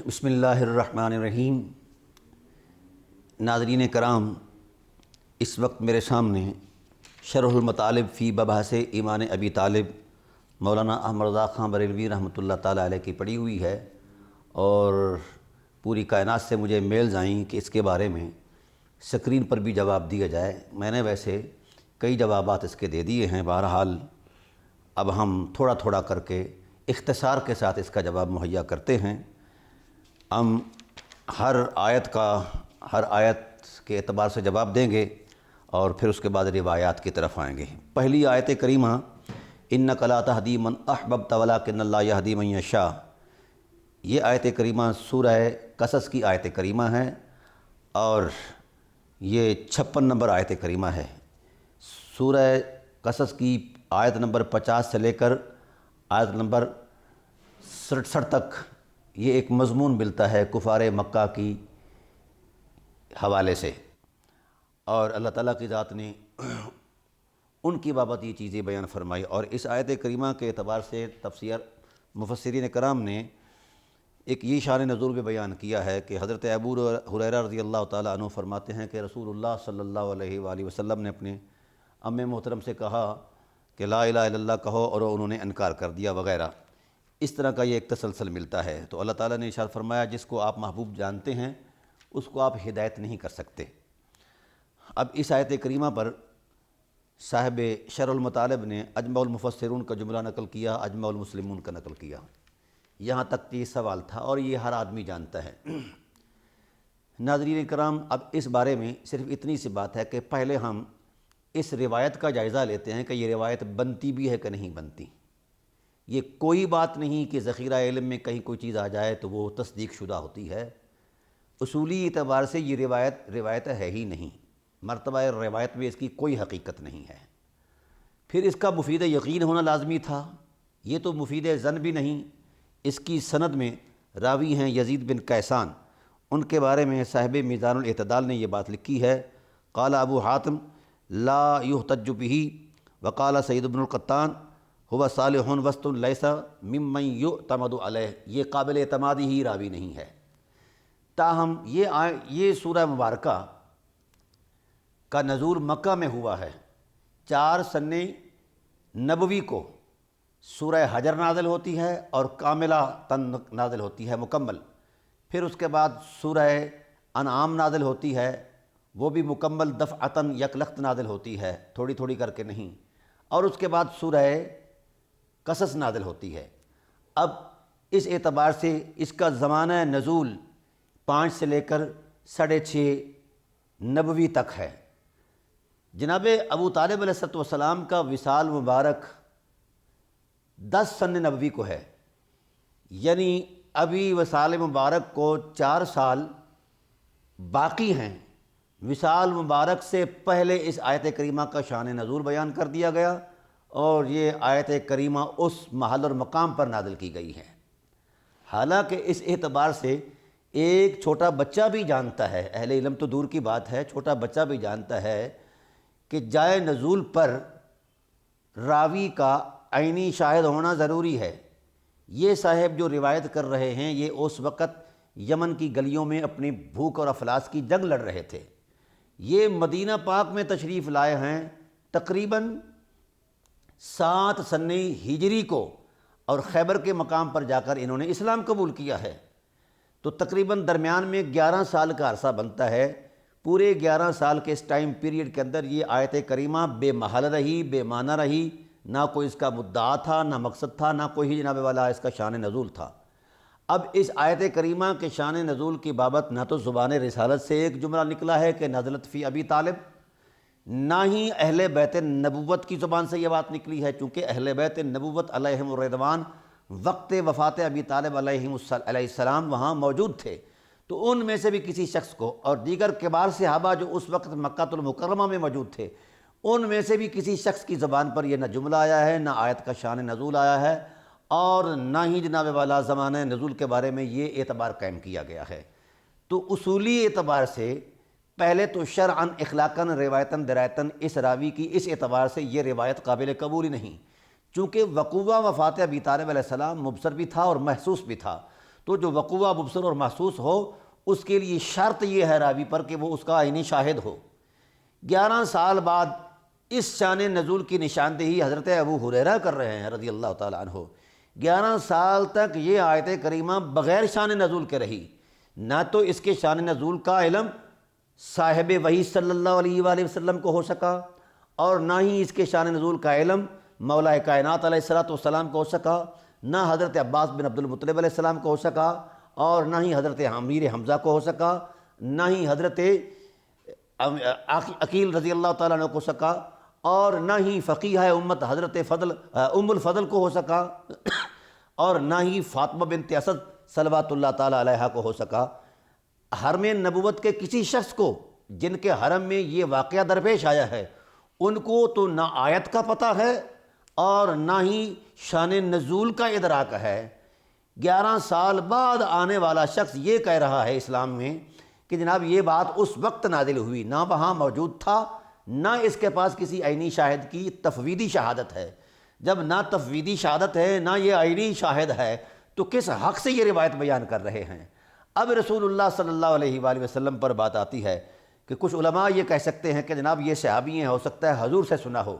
بسم اللہ الرحمن الرحیم۔ ناظرین کرام، اس وقت میرے سامنے شرح المطالب فی مباحث ایمان ابی طالب مولانا احمد رضا خان بریلوی رحمۃ اللہ تعالیٰ علیہ کی پڑھی ہوئی ہے، اور پوری کائنات سے مجھے میلز آئیں کہ اس کے بارے میں سکرین پر بھی جواب دیا جائے۔ میں نے ویسے کئی جوابات اس کے دے دیے ہیں، بہرحال اب ہم تھوڑا تھوڑا کر کے اختصار کے ساتھ اس کا جواب مہیا کرتے ہیں۔ ہم ہر آیت کے اعتبار سے جواب دیں گے اور پھر اس کے بعد روایات کی طرف آئیں گے۔ پہلی آیت کریمہ انک لا تہدی من احببت ولکن اللہ یہدی من یشاء، یہ آیت کریمہ سورہ قصص کی آیت کریمہ ہے اور یہ 56 نمبر آیت کریمہ ہے۔ سورہ قصص کی آیت نمبر 50 سے لے کر آیت نمبر 67 تک یہ ایک مضمون ملتا ہے کفار مکہ کی حوالے سے، اور اللہ تعالیٰ کی ذات نے ان کی بابت یہ چیزیں بیان فرمائی۔ اور اس آیت کریمہ کے اعتبار سے تفسیر مفسرین کرام نے ایک یہ شان نزول بھی بیان کیا ہے کہ حضرت ابو ہریرہ رضی اللہ تعالیٰ عنہ فرماتے ہیں کہ رسول اللہ صلی اللہ علیہ وآلہ وسلم نے اپنے ام محترم سے کہا کہ لا الہ الا اللہ کہو، اور انہوں نے انکار کر دیا وغیرہ۔ اس طرح کا یہ ایک تسلسل ملتا ہے۔ تو اللہ تعالیٰ نے ارشاد فرمایا جس کو آپ محبوب جانتے ہیں اس کو آپ ہدایت نہیں کر سکتے۔ اب اس آیت کریمہ پر صاحب شرح المطالب نے اجمع المفسرون کا جملہ نقل کیا، اجمع المسلمون کا نقل کیا۔ یہاں تک کہ یہ سوال تھا اور یہ ہر آدمی جانتا ہے۔ ناظرین کرام، اب اس بارے میں صرف اتنی سی بات ہے کہ پہلے ہم اس روایت کا جائزہ لیتے ہیں کہ یہ روایت بنتی بھی ہے کہ نہیں بنتی۔ یہ کوئی بات نہیں کہ ذخیرہ علم میں کہیں کوئی چیز آ جائے تو وہ تصدیق شدہ ہوتی ہے۔ اصولی اعتبار سے یہ روایت ہے ہی نہیں، مرتبہ روایت میں اس کی کوئی حقیقت نہیں ہے۔ پھر اس کا مفید یقین ہونا لازمی تھا، یہ تو مفید ظن بھی نہیں۔ اس کی سند میں راوی ہیں یزید بن کیسان، ان کے بارے میں صاحب میزان الاعتدال نے یہ بات لکھی ہے، قال ابو حاتم لا یحتج بہ وقال سید بن القطان هو صالح وسط لیس ممن یعتمد علیہ، یہ قابل اعتمادی ہی راوی نہیں ہے۔ تاہم یہ سورہ مبارکہ کا نزول مکہ میں ہوا ہے۔ 4 سن نبوی کو سورہ حجر نازل ہوتی ہے اور کاملہ تن نازل ہوتی ہے، مکمل۔ پھر اس کے بعد سورہ انعام نازل ہوتی ہے، وہ بھی مکمل دفعتاً یکلخت نازل ہوتی ہے، تھوڑی تھوڑی کر کے نہیں۔ اور اس کے بعد سورہ قصص نازل ہوتی ہے۔ اب اس اعتبار سے اس کا زمانہ نزول 5 سے لے کر 6.5 نبوی تک ہے۔ جناب ابو طالب علیہ السلام کا وصال مبارک 10 سن نبوی کو ہے، یعنی ابھی وصال مبارک کو 4 سال باقی ہیں۔ وصال مبارک سے پہلے اس آیت کریمہ کا شان نزول بیان کر دیا گیا، اور یہ آیت کریمہ اس محل اور مقام پر نازل کی گئی ہے۔ حالانکہ اس اعتبار سے ایک چھوٹا بچہ بھی جانتا ہے، اہل علم تو دور کی بات ہے، چھوٹا بچہ بھی جانتا ہے کہ جائے نزول پر راوی کا عینی شاہد ہونا ضروری ہے۔ یہ صاحب جو روایت کر رہے ہیں یہ اس وقت یمن کی گلیوں میں اپنی بھوک اور افلاس کی جنگ لڑ رہے تھے۔ یہ مدینہ پاک میں تشریف لائے ہیں تقریباً 7 سن ہجری کو، اور خیبر کے مقام پر جا کر انہوں نے اسلام قبول کیا ہے۔ تو تقریباً درمیان میں 11 سال کا عرصہ بنتا ہے۔ پورے 11 سال کے اس ٹائم پیریڈ کے اندر یہ آیت کریمہ بے محل رہی، بے معنی رہی، نہ کوئی اس کا مدعا تھا، نہ مقصد تھا، نہ کوئی جناب والا اس کا شان نزول تھا۔ اب اس آیت کریمہ کے شان نزول کی بابت نہ تو زبان رسالت سے ایک جملہ نکلا ہے کہ نزلت فی ابی طالب، نہ ہی اہل بیت نبوت کی زبان سے یہ بات نکلی ہے، چونکہ اہل بیت نبوت علیہم الرضوان وقت وفات ابی طالب علیہ السلام وہاں موجود تھے۔ تو ان میں سے بھی کسی شخص کو، اور دیگر کبار صحابہ جو اس وقت مکہ المکرمہ میں موجود تھے، ان میں سے بھی کسی شخص کی زبان پر یہ نہ جملہ آیا ہے، نہ آیت کا شان نزول آیا ہے، اور نہ ہی جناب والا زمانہ نزول کے بارے میں یہ اعتبار قائم کیا گیا ہے۔ تو اصولی اعتبار سے پہلے تو شرعاً اخلاقاً روایتاً درایتاً اس راوی کی اس اعتبار سے یہ روایت قابل قبول ہی نہیں، چونکہ وقوع وفات ابی طالب علیہ السلام مبصر بھی تھا اور محسوس بھی تھا۔ تو جو وقوع مبصر اور محسوس ہو اس کے لیے شرط یہ ہے راوی پر کہ وہ اس کا عینی شاہد ہو۔ 11 سال بعد اس شان نزول کی نشاندہی حضرت ابو ہریرہ کر رہے ہیں رضی اللہ تعالیٰ عنہ۔ 11 سال تک یہ آیت کریمہ بغیر شان نزول کے رہی، نہ تو اس کے شان نزول کا علم صاحب وحی صلی اللہ علیہ وآلہ وسلم کو ہو سکا، اور نہ ہی اس کے شان نزول کا علم مولا کائنات علیہ السلام کو ہو سکا، نہ حضرت عباس بن عبد المطلب علیہ السلام کو ہو سکا، اور نہ ہی حضرت امیر حمزہ کو ہو سکا، نہ ہی حضرت عقیل رضی اللہ تعالیٰ عنہ کو سکا، اور نہ ہی فقیہ امت حضرت ام الفضل کو ہو سکا، اور نہ ہی فاطمہ بنت اسد صلوات اللہ تعالیٰ علیہا کو ہو سکا۔ حرم نبوت کے کسی شخص کو جن کے حرم میں یہ واقعہ درپیش آیا ہے ان کو تو نہ آیت کا پتہ ہے اور نہ ہی شان نزول کا ادراک ہے۔ 11 سال بعد آنے والا شخص یہ کہہ رہا ہے اسلام میں کہ جناب یہ بات اس وقت نازل ہوئی، نہ وہاں موجود تھا، نہ اس کے پاس کسی عینی شاہد کی تفویضی شہادت ہے۔ جب نہ تفویضی شہادت ہے نہ یہ عینی شاہد ہے تو کس حق سے یہ روایت بیان کر رہے ہیں؟ اب رسول اللہ صلی اللہ علیہ وآلہ وسلم پر بات آتی ہے کہ کچھ علماء یہ کہہ سکتے ہیں کہ جناب یہ صحابی ہیں، ہو سکتا ہے حضور سے سنا ہو۔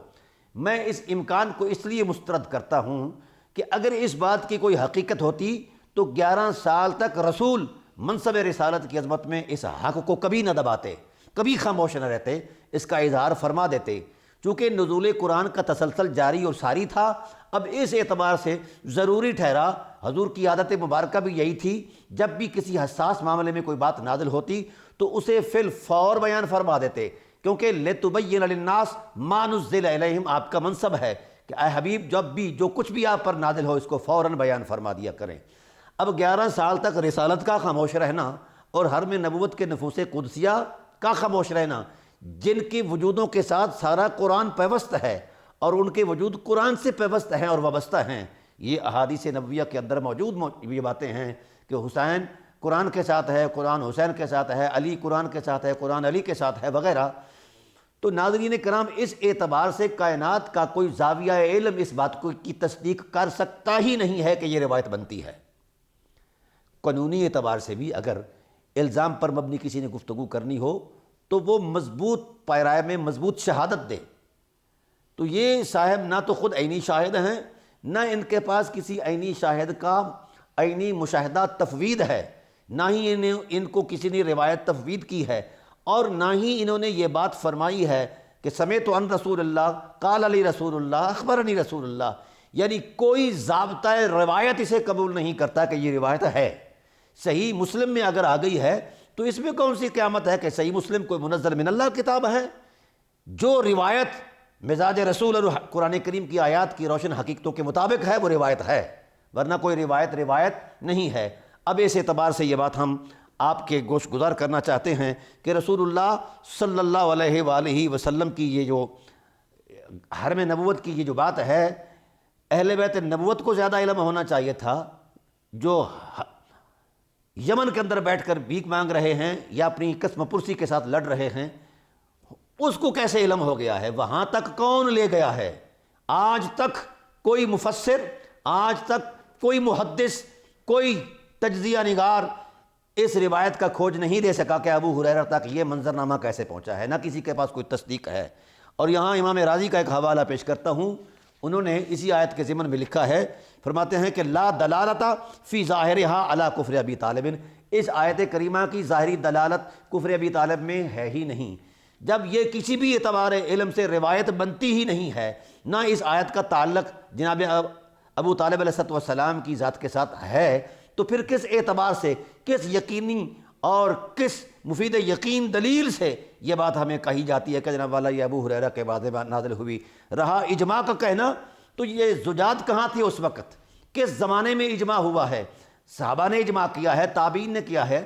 میں اس امکان کو اس لیے مسترد کرتا ہوں کہ اگر اس بات کی کوئی حقیقت ہوتی تو 11 سال تک رسول منصب رسالت کی عظمت میں اس حق کو کبھی نہ دباتے، کبھی خاموش نہ رہتے، اس کا اظہار فرما دیتے۔ چونکہ نزول قرآن کا تسلسل جاری اور ساری تھا، اب اس اعتبار سے ضروری ٹھہرا، حضور کی عادت مبارکہ بھی یہی تھی، جب بھی کسی حساس معاملے میں کوئی بات نازل ہوتی تو اسے فی الفور بیان فرما دیتے، کیونکہ لِتُبَيِّنَ لِلنَّاسِ مَا نُزِّلَ إِلَيْهِمْ آپ کا منصب ہے کہ اے حبیب جب بھی جو کچھ بھی آپ پر نازل ہو اس کو فوراً بیان فرما دیا کریں۔ اب 11 سال تک رسالت کا خاموش رہنا اور حرم نبوت کے نفوس قدسیہ کا خاموش رہنا، جن کی وجودوں کے ساتھ سارا قرآن پیوست ہے اور ان کے وجود قرآن سے پیوست ہیں اور وابستہ ہیں، یہ احادیث نبویہ کے اندر موجود یہ باتیں ہیں کہ حسین قرآن کے ساتھ ہے، قرآن حسین کے ساتھ ہے، علی قرآن کے ساتھ ہے، قرآن علی کے ساتھ ہے وغیرہ۔ تو ناظرین کرام اس اعتبار سے کائنات کا کوئی زاویہ علم اس بات کی تصدیق کر سکتا ہی نہیں ہے کہ یہ روایت بنتی ہے۔ قانونی اعتبار سے بھی اگر الزام پر مبنی کسی نے گفتگو کرنی ہو تو وہ مضبوط پیرائے میں مضبوط شہادت دے۔ تو یہ صاحب نہ تو خود عینی شاہد ہیں، نہ ان کے پاس کسی عینی شاہد کا عینی مشاہدہ تفوید ہے، نہ ہی ان کو کسی نے روایت تفوید کی ہے، اور نہ ہی انہوں نے یہ بات فرمائی ہے کہ سمعت عن رسول اللہ قال علی رسول اللہ اخبرنی رسول اللہ، یعنی کوئی ضابطہ روایت اسے قبول نہیں کرتا کہ یہ روایت ہے۔ صحیح مسلم میں اگر آ گئی ہے تو اس میں کون سی قیامت ہے کہ صحیح مسلم کوئی منزل من اللہ کتاب ہے؟ جو روایت مزاج رسول اور قرآن کریم کی آیات کی روشن حقیقتوں کے مطابق ہے وہ روایت ہے، ورنہ کوئی روایت نہیں ہے۔ اب اس اعتبار سے یہ بات ہم آپ کے گوش گزار کرنا چاہتے ہیں کہ رسول اللہ صلی اللہ علیہ وآلہ وسلم کی یہ جو حرم نبوت کی یہ جو بات ہے، اہل بیت نبوت کو زیادہ علم ہونا چاہیے تھا، جو یمن کے اندر بیٹھ کر بھیک مانگ رہے ہیں یا اپنی قسم پرسی کے ساتھ لڑ رہے ہیں، اس کو کیسے علم ہو گیا ہے؟ وہاں تک کون لے گیا ہے؟ آج تک کوئی مفسر، آج تک کوئی محدث، کوئی تجزیہ نگار اس روایت کا کھوج نہیں دے سکا کہ ابو ہریرہ تک یہ منظرنامہ کیسے پہنچا ہے، نہ کسی کے پاس کوئی تصدیق ہے۔ اور یہاں امام راضی کا ایک حوالہ پیش کرتا ہوں، انہوں نے اسی آیت کے ضمن میں لکھا ہے، فرماتے ہیں کہ لا دلالت فی ظاہرہا علی کفر ابی طالب، اس آیت کریمہ کی ظاہری دلالت کفر ابی طالب میں ہے ہی نہیں۔ جب یہ کسی بھی اعتبار علم سے روایت بنتی ہی نہیں ہے، نہ اس آیت کا تعلق جناب ابو طالب علیہ السلام کی ذات کے ساتھ ہے، تو پھر کس اعتبار سے، کس یقینی اور کس مفید یقین دلیل سے یہ بات ہمیں کہی جاتی ہے کہ جناب والا یہ ابو ہریرہ کے بعد نازل ہوئی؟ رہا اجماع کا کہنا، تو یہ زجاج کہاں تھی اس وقت؟ کس زمانے میں اجماع ہوا ہے؟ صحابہ نے اجماع کیا ہے، تابعین نے کیا ہے،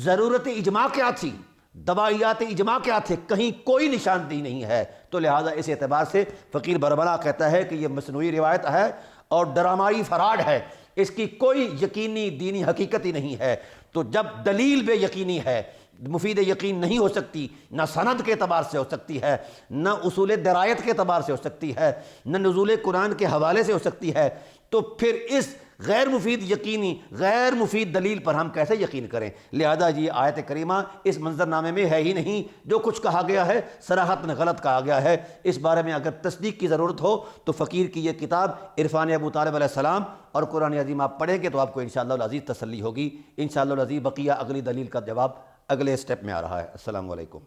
ضرورت اجماع کیا تھی، دوائیات اجماع کیا تھے؟ کہیں کوئی نشاندہی نہیں ہے۔ تو لہٰذا اس اعتبار سے فقیر بربلا کہتا ہے کہ یہ مصنوعی روایت ہے اور ڈرامائی فراڈ ہے، اس کی کوئی یقینی دینی حقیقت ہی نہیں ہے۔ تو جب دلیل بے یقینی ہے، مفید یقین نہیں ہو سکتی، نہ سند کے اعتبار سے ہو سکتی ہے، نہ اصول درایت کے اعتبار سے ہو سکتی ہے، نہ نزول قرآن کے حوالے سے ہو سکتی ہے، تو پھر اس غیر مفید یقینی غیر مفید دلیل پر ہم کیسے یقین کریں؟ لہذا یہ آیت کریمہ اس منظر نامے میں ہے ہی نہیں، جو کچھ کہا گیا ہے صراحتاً غلط کہا گیا ہے۔ اس بارے میں اگر تصدیق کی ضرورت ہو تو فقیر کی یہ کتاب عرفان ابو طالب علیہ السلام اور قرآن عظیم آپ پڑھیں گے تو آپ کو انشاءاللہ العزیز تسلی ہوگی۔ انشاءاللہ العزیز بقیہ اگلی دلیل کا جواب اگلے سٹیپ میں آ رہا ہے۔ السلام علیکم۔